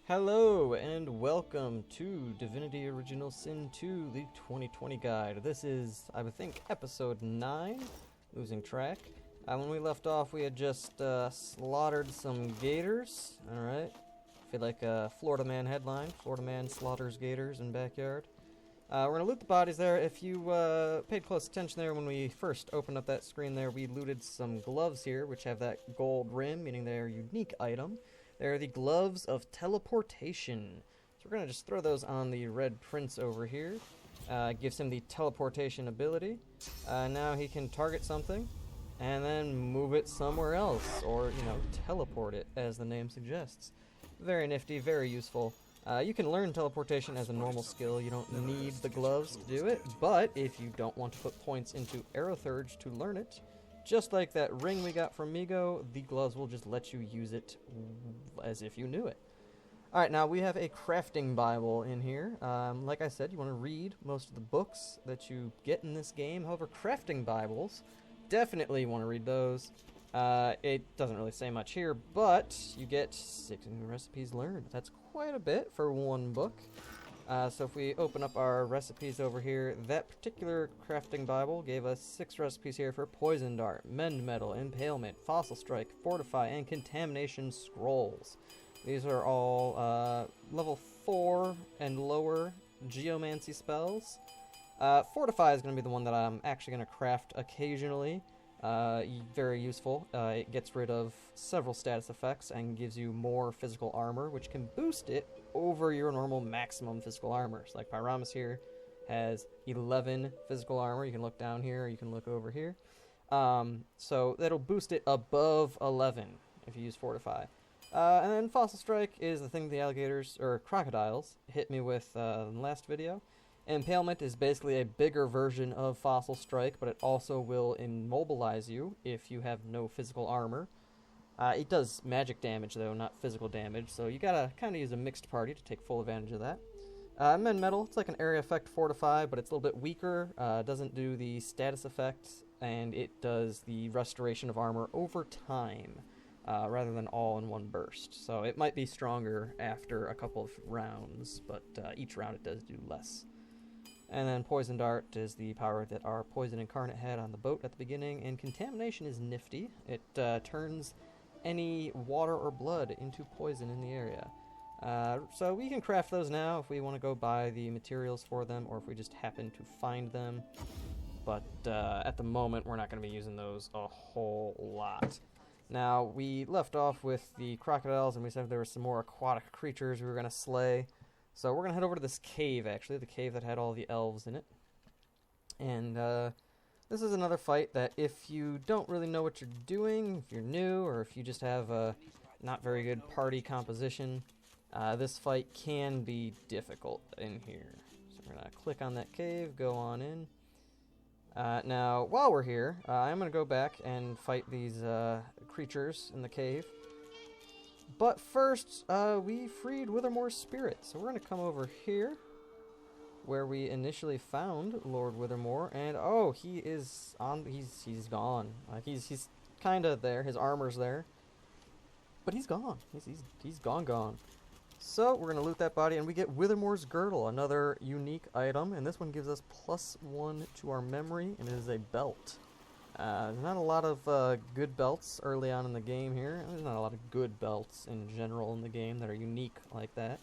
Hello and welcome to Divinity Original Sin 2, the 2020 guide. This is, I would think, episode 9, losing track. When we left off, we had just slaughtered some gators. Alright, feel like a Florida Man headline. Florida Man slaughters gators in backyard. We're going to loot the bodies there. If you paid close attention there when we first opened up that screen there, we looted some gloves here, which have that gold rim, meaning they're a unique item. They're the gloves of teleportation. So we're going to just throw those on the red prince over here. Gives him the teleportation ability. Now he can target something and then move it somewhere else, or, teleport it, as the name suggests. Very nifty, very useful. You can learn teleportation as a normal skill. You don't need the gloves to do it, but if you don't want to put points into Aerothurge to learn it, just like that ring we got from Migo, the gloves will just let you use it as if you knew it. Alright, now we have a crafting Bible in here. Like I said, you want to read most of the books that you get in this game. However, crafting Bibles, definitely want to read those. It doesn't really say much here, but you get 6 new recipes learned. That's quite a bit for one book. So if we open up our recipes over here, that particular crafting Bible gave us 6 recipes here for Poison Dart, Mend Metal, Impalement, Fossil Strike, Fortify, and Contamination Scrolls. These are all level 4 and lower Geomancy spells. Fortify is going to be the one that I'm actually going to craft occasionally. Very useful. It gets rid of several status effects and gives you more physical armor, which can boost it over your normal maximum physical armor. So like Pyramus here has 11 physical armor. You can look down here, or you can look over here. So that'll boost it above 11 if you use Fortify. And then Fossil Strike is the thing the alligators, or crocodiles, hit me with in the last video. Impalement is basically a bigger version of Fossil Strike, but it also will immobilize you if you have no physical armor. It does magic damage, though, not physical damage, so you gotta kind of use a mixed party to take full advantage of that. Mend Metal, it's like an area effect Fortify, but it's a little bit weaker. Doesn't do the status effect, and it does the restoration of armor over time, rather than all in one burst. So it might be stronger after a couple of rounds, but each round it does do less. And then Poison Dart is the power that our Poison Incarnate had on the boat at the beginning. And Contamination is nifty. It turns any water or blood into poison in the area. So we can craft those now if we want to go buy the materials for them, or if we just happen to find them. But at the moment, we're not going to be using those a whole lot. Now, we left off with the crocodiles, and we said there were some more aquatic creatures we were going to slay. So we're going to head over to this cave, actually, the cave that had all the elves in it. And this is another fight that if you don't really know what you're doing, if you're new, or if you just have a not very good party composition, this fight can be difficult in here. So we're going to click on that cave, go on in. Now, while we're here, I'm going to go back and fight these creatures in the cave. But first, we freed Withermore's spirit, so we're going to come over here, where we initially found Lord Withermore, and oh, he is on, he's gone. He's kind of there, his armor's there, but he's gone. He's gone. So we're going to loot that body, and we get Withermore's Girdle, another unique item, and this one gives us +1 to our memory, and it is a belt. There's not a lot of good belts early on in the game here. There's not a lot of good belts in general in the game that are unique like that.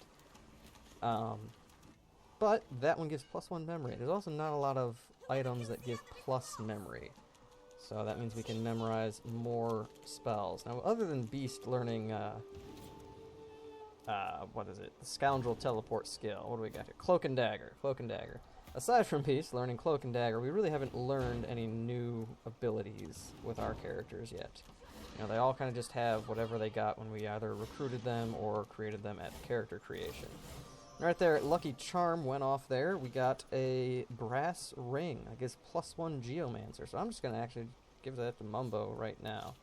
But that one gives +1 memory. There's also not a lot of items that give plus memory. So that means we can memorize more spells. Now, other than Beast learning, what is it? The Scoundrel Teleport skill. What do we got here? Cloak and Dagger. Aside from Beast learning Cloak and Dagger, we really haven't learned any new abilities with our characters yet. They all kind of just have whatever they got when we either recruited them or created them at character creation. Right there, Lucky Charm went off there. We got a brass ring. I guess +1 Geomancer. So I'm just going to actually give that to Mumbo right now,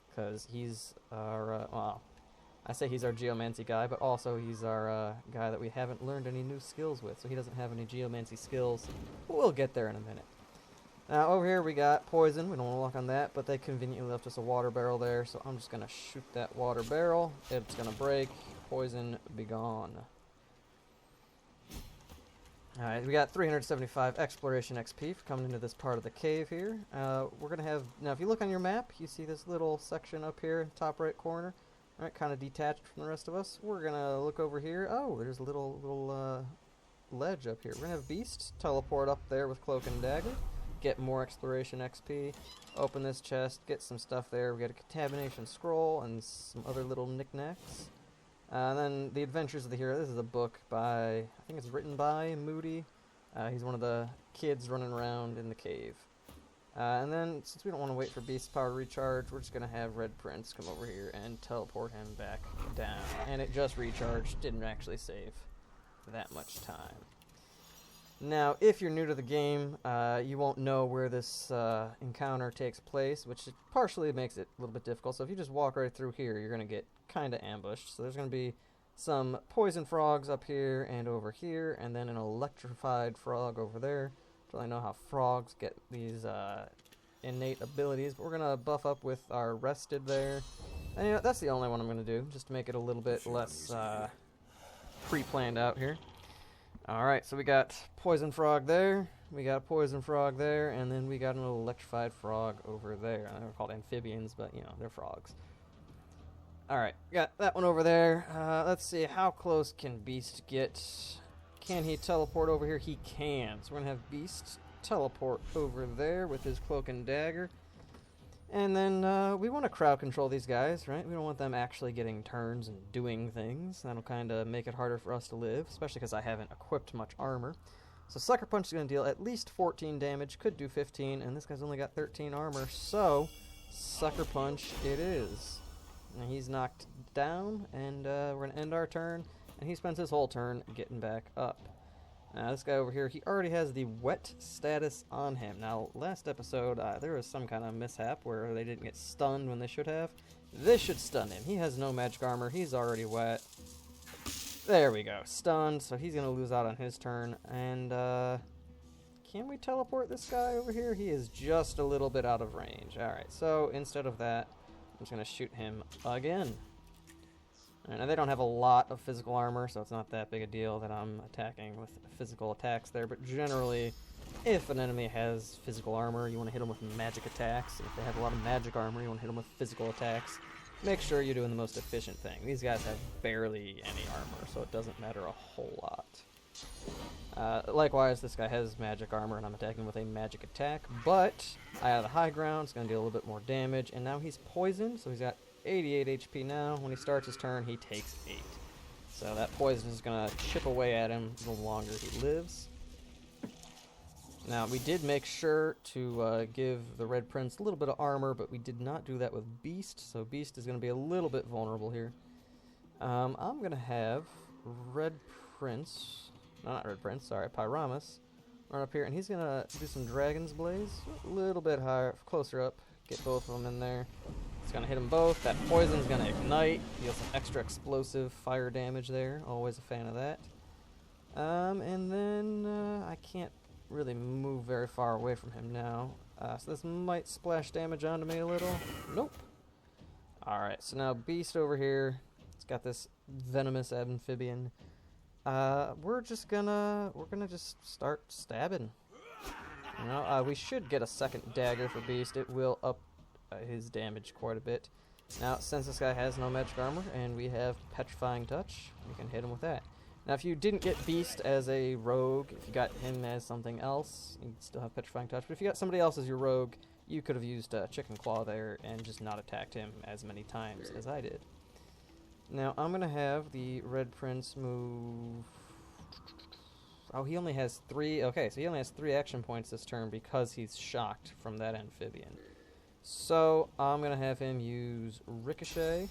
because he's our, I say he's our Geomancy guy, but also he's our guy that we haven't learned any new skills with, so he doesn't have any Geomancy skills. But we'll get there in a minute. Now, over here we got Poison. We don't want to look on that, but they conveniently left us a water barrel there, so I'm just going to shoot that water barrel. It's going to break. poison be gone. Alright, we got 375 exploration XP for coming into this part of the cave here. We're gonna have, now if you look on your map, you see this little section up here, top right corner. Alright, kind of detached from the rest of us. We're gonna look over here. Oh, there's a little ledge up here. We're gonna have Beast teleport up there with Cloak and Dagger. Get more exploration XP. Open this chest, get some stuff there. We got a contamination scroll and some other little knickknacks. And then The Adventures of the Hero. This is a book by, I think it's written by Moody. He's one of the kids running around in the cave. And then, since we don't want to wait for Beast's power to recharge, we're just going to have Red Prince come over here and teleport him back down. And it just recharged, didn't actually save that much time. Now, if you're new to the game, you won't know where this encounter takes place, which partially makes it a little bit difficult. So if you just walk right through here, you're going to get kind of ambushed. So there's going to be some poison frogs up here and over here, and then an electrified frog over there. Don't really know how frogs get these innate abilities, but we're going to buff up with our rested there. And you know, that's the only one I'm going to do, just to make it a little bit less pre-planned out here. Alright, so we got poison frog there, we got a poison frog there, and then we got an electrified frog over there. I know they're called amphibians, but you know, they're frogs. Alright, got that one over there. Let's see, how close can Beast get? Can he teleport over here? He can. So we're going to have Beast teleport over there with his Cloak and Dagger. And then we want to crowd control these guys, right? We don't want them actually getting turns and doing things. That'll kind of make it harder for us to live, especially because I haven't equipped much armor. So Sucker Punch is going to deal at least 14 damage, could do 15, and this guy's only got 13 armor, so Sucker Punch it is. And he's knocked down, and we're going to end our turn, and he spends his whole turn getting back up. Now, this guy over here, he already has the wet status on him. Now, last episode, there was some kind of mishap where they didn't get stunned when they should have. This should stun him. He has no magic armor. He's already wet. There we go. Stunned, so he's going to lose out on his turn. And, can we teleport this guy over here? He is just a little bit out of range. Alright, so instead of that, I'm just going to shoot him again. And they don't have a lot of physical armor, so it's not that big a deal that I'm attacking with physical attacks there. But generally, if an enemy has physical armor, you want to hit them with magic attacks. And if they have a lot of magic armor, you want to hit them with physical attacks. Make sure you're doing the most efficient thing. These guys have barely any armor, so it doesn't matter a whole lot. Likewise, this guy has magic armor, and I'm attacking with a magic attack. But I have the high ground, it's going to deal a little bit more damage. And now he's poisoned, so he's got 88 HP now. When he starts his turn, he takes 8. So that poison is going to chip away at him the longer he lives. Now, we did make sure to give the Red Prince a little bit of armor, but we did not do that with Beast, so Beast is going to be a little bit vulnerable here. I'm going to have Red Prince, no, not Red Prince, sorry, Pyramus, run up here, and he's going to do some Dragon's Blaze, a little bit higher, closer up, get both of them in there. It's going to hit them both. That poison's going to ignite, deal some extra explosive fire damage there, always a fan of that. And then I can't really move very far away from him now. So this might splash damage onto me a little. Nope. Alright, so now Beast over here. It's got this venomous amphibian. We're gonna just start stabbing. You know, we should get a second dagger for Beast. It will up his damage quite a bit. Now, since this guy has no magic armor and we have Petrifying Touch, we can hit him with that. Now, if you didn't get Beast as a rogue, if you got him as something else, you'd still have Petrifying Touch. But if you got somebody else as your rogue, you could have used Chicken Claw there and just not attacked him as many times as I did. Now, I'm going to have the Red Prince move... Oh, he only has 3... Okay, so he only has 3 action points this turn because he's shocked from that amphibian. So, I'm going to have him use Ricochet.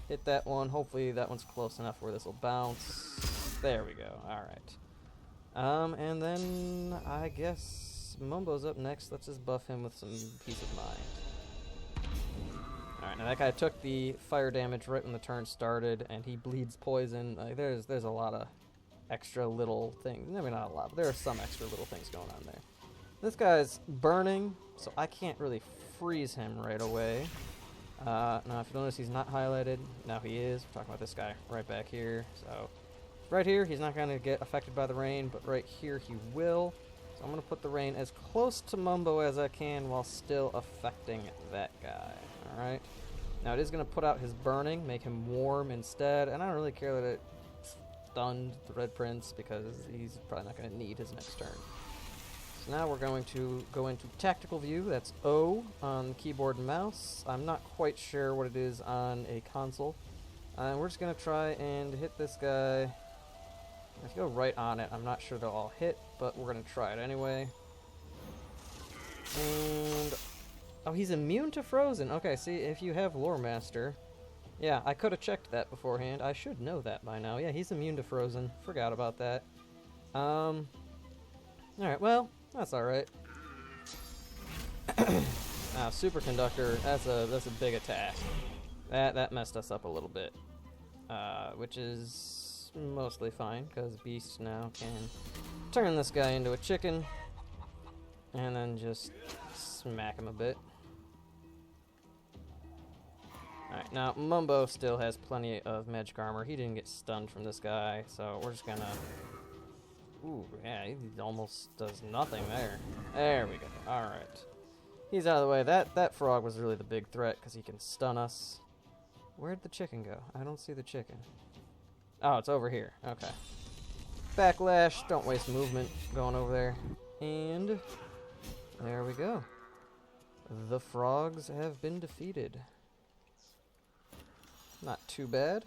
Hit that one. Hopefully that one's close enough where this will bounce. There we go. Alright. And then I guess Mumbo's up next. Let's just buff him with some peace of mind. Alright, now that guy took the fire damage right when the turn started, and he bleeds poison. There's a lot of extra little things. Maybe not a lot, but there are some extra little things going on there. This guy's burning, so I can't really freeze him right away. Now, if you notice, he's not highlighted. Now he is. We're talking about this guy right back here. So, right here, he's not going to get affected by the rain, but right here he will. So I'm going to put the rain as close to Mumbo as I can while still affecting that guy. Alright? Now, it is going to put out his burning, make him warm instead, and I don't really care that it stunned the Red Prince because he's probably not going to need his next turn. So now we're going to go into tactical view. That's O on keyboard and mouse. I'm not quite sure what it is on a console. And we're just going to try and hit this guy. If you go right on it, I'm not sure they'll all hit, but we're going to try it anyway. And... oh, he's immune to frozen. Okay, see, if you have Lore Master... yeah, I could have checked that beforehand. I should know that by now. Yeah, he's immune to frozen. Forgot about that. Alright, well... that's alright. Superconductor, that's a big attack. That messed us up a little bit. Which is mostly fine, because Beast now can turn this guy into a chicken. And then just smack him a bit. Alright, now Mumbo still has plenty of magic armor. He didn't get stunned from this guy, so we're just gonna... ooh, yeah, he almost does nothing there. There we go. Alright. He's out of the way. That frog was really the big threat, because he can stun us. Where'd the chicken go? I don't see the chicken. Oh, it's over here. Okay. Backlash. Don't waste movement going over there. And there we go. The frogs have been defeated. Not too bad.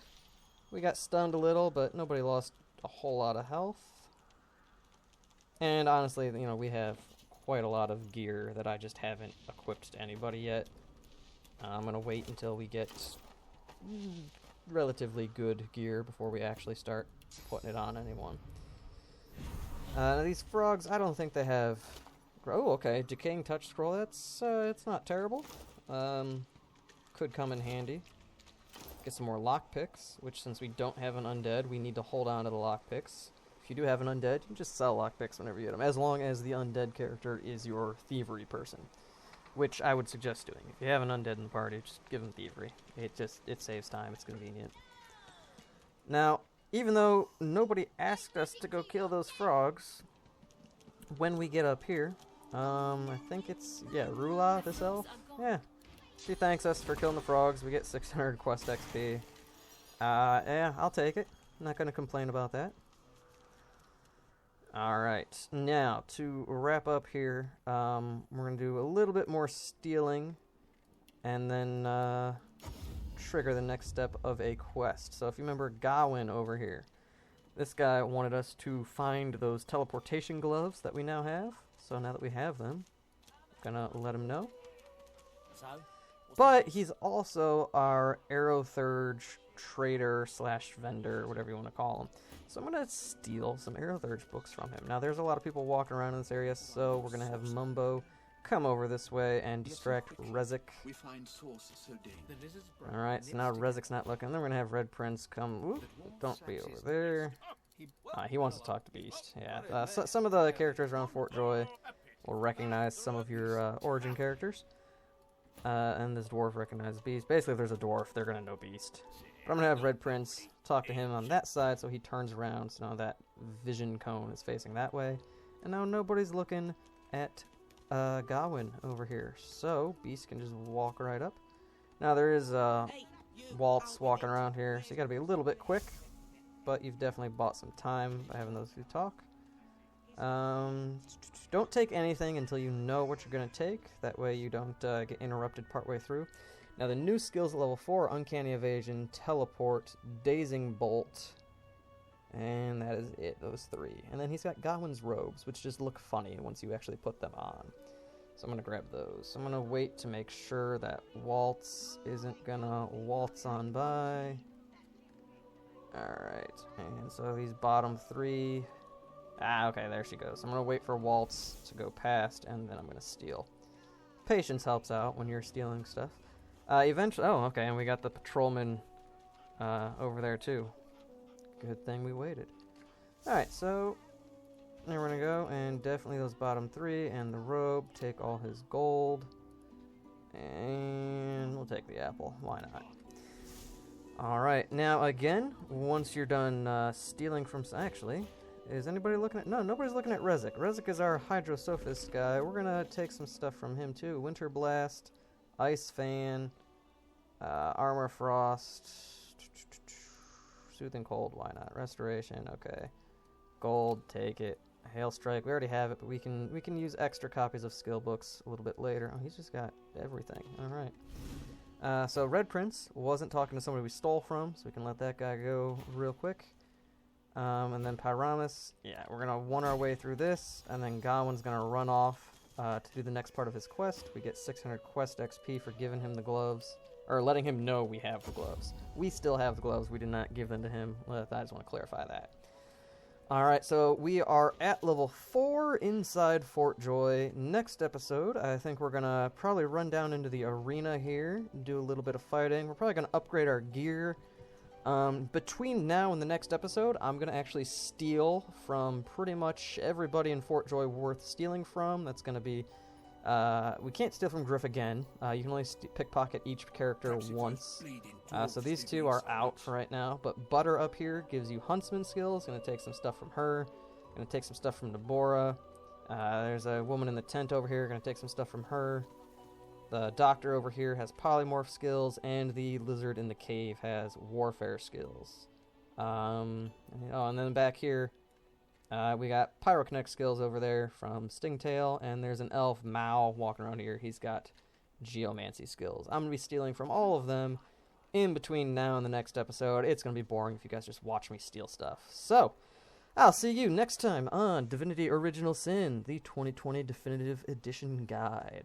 We got stunned a little, but nobody lost a whole lot of health. And honestly, you know, we have quite a lot of gear that I just haven't equipped to anybody yet. I'm going to wait until we get relatively good gear before we actually start putting it on anyone. These frogs, I don't think they have... oh, okay, Decaying Touch Scroll, that's it's not terrible. Could come in handy. Get some more lockpicks, which since we don't have an undead, we need to hold on to the lockpicks. If you do have an undead, you can just sell lockpicks whenever you get them, as long as the undead character is your thievery person, which I would suggest doing. If you have an undead in the party, just give them thievery. It saves time, it's convenient. Now, even though nobody asked us to go kill those frogs, when we get up here, I think it's, yeah, Rula, this elf? Yeah. She thanks us for killing the frogs. We get 600 quest XP. Yeah, I'll take it. I'm not going to complain about that. Alright, now to wrap up here, we're going to do a little bit more stealing and then trigger the next step of a quest. So if you remember Gawain over here, this guy wanted us to find those teleportation gloves that we now have. So now that we have them, I'm going to let him know. But he's also our Aerothurge trader slash vendor, whatever you want to call him. So I'm going to steal some Aerothurge books from him. Now, there's a lot of people walking around in this area, so we're going to have Mumbo come over this way and distract Rezik. Alright, so now Rezik's not looking. Then we're going to have Red Prince come... Oop, don't be over there. He wants to talk to Beast. Yeah, some of the characters around Fort Joy will recognize some of your origin characters. And this dwarf recognizes Beast. Basically, if there's a dwarf, they're going to know Beast. But I'm going to have Red Prince talk to him on that side, so he turns around, so now that vision cone is facing that way. And now nobody's looking at Gawain over here, so Beast can just walk right up. Now there is Waltz walking around here, so you got to be a little bit quick, but you've definitely bought some time by having those two talk. Don't take anything until you know what you're going to take. That way you don't get interrupted partway through. Now the new skills at level 4, Uncanny Evasion, Teleport, Dazing Bolt, and that is it, those 3. And then he's got Gawain's robes, which just look funny once you actually put them on. So I'm going to grab those. I'm going to wait to make sure that Waltz isn't going to waltz on by. Alright, and so these bottom 3... okay, there she goes. I'm going to wait for Waltz to go past, and then I'm going to steal. Patience helps out when you're stealing stuff. Eventually... oh, okay, and we got the patrolman over there, too. Good thing we waited. Alright, so... there we're going to go, and definitely those bottom 3, and the robe. Take all his gold. And we'll take the apple. Why not? Alright, now again, once you're done stealing from... Actually, is anybody looking at... No, nobody's looking at Rezik. Rezik is our Hydrosophist guy. We're gonna take some stuff from him too. Winter Blast, Ice Fan, Armor Frost, Soothing Cold, why not? Restoration, okay. Gold, take it. Hail Strike, we already have it, but we can use extra copies of skill books a little bit later. Oh, he's just got everything. Alright. So Red Prince wasn't talking to somebody we stole from, so we can let that guy go real quick. And then Pyramus, yeah, we're going to one our way through this, and then Gawain's going to run off to do the next part of his quest. We get 600 quest XP for giving him the gloves, or letting him know we have the gloves. We still have the gloves, we did not give them to him. I just want to clarify that. Alright, so we are at level 4 inside Fort Joy. Next episode, I think we're going to probably run down into the arena here, do a little bit of fighting. We're probably going to upgrade our gear. Between now and the next episode, I'm going to actually steal from pretty much everybody in Fort Joy worth stealing from. That's going to be... we can't steal from Griff again. You can only pickpocket each character once. So these two are out for right now. But Butter up here gives you Huntsman skills. Going to take some stuff from her. Going to take some stuff from Deborah. There's a woman in the tent over here. Going to take some stuff from her. The doctor over here has polymorph skills, and the lizard in the cave has warfare skills. And then back here, we got pyroconnect skills over there from Stingtail, and there's an elf, Mao, walking around here. He's got geomancy skills. I'm going to be stealing from all of them in between now and the next episode. It's going to be boring if you guys just watch me steal stuff. So, I'll see you next time on Divinity Original Sin, the 2020 Definitive Edition Guide.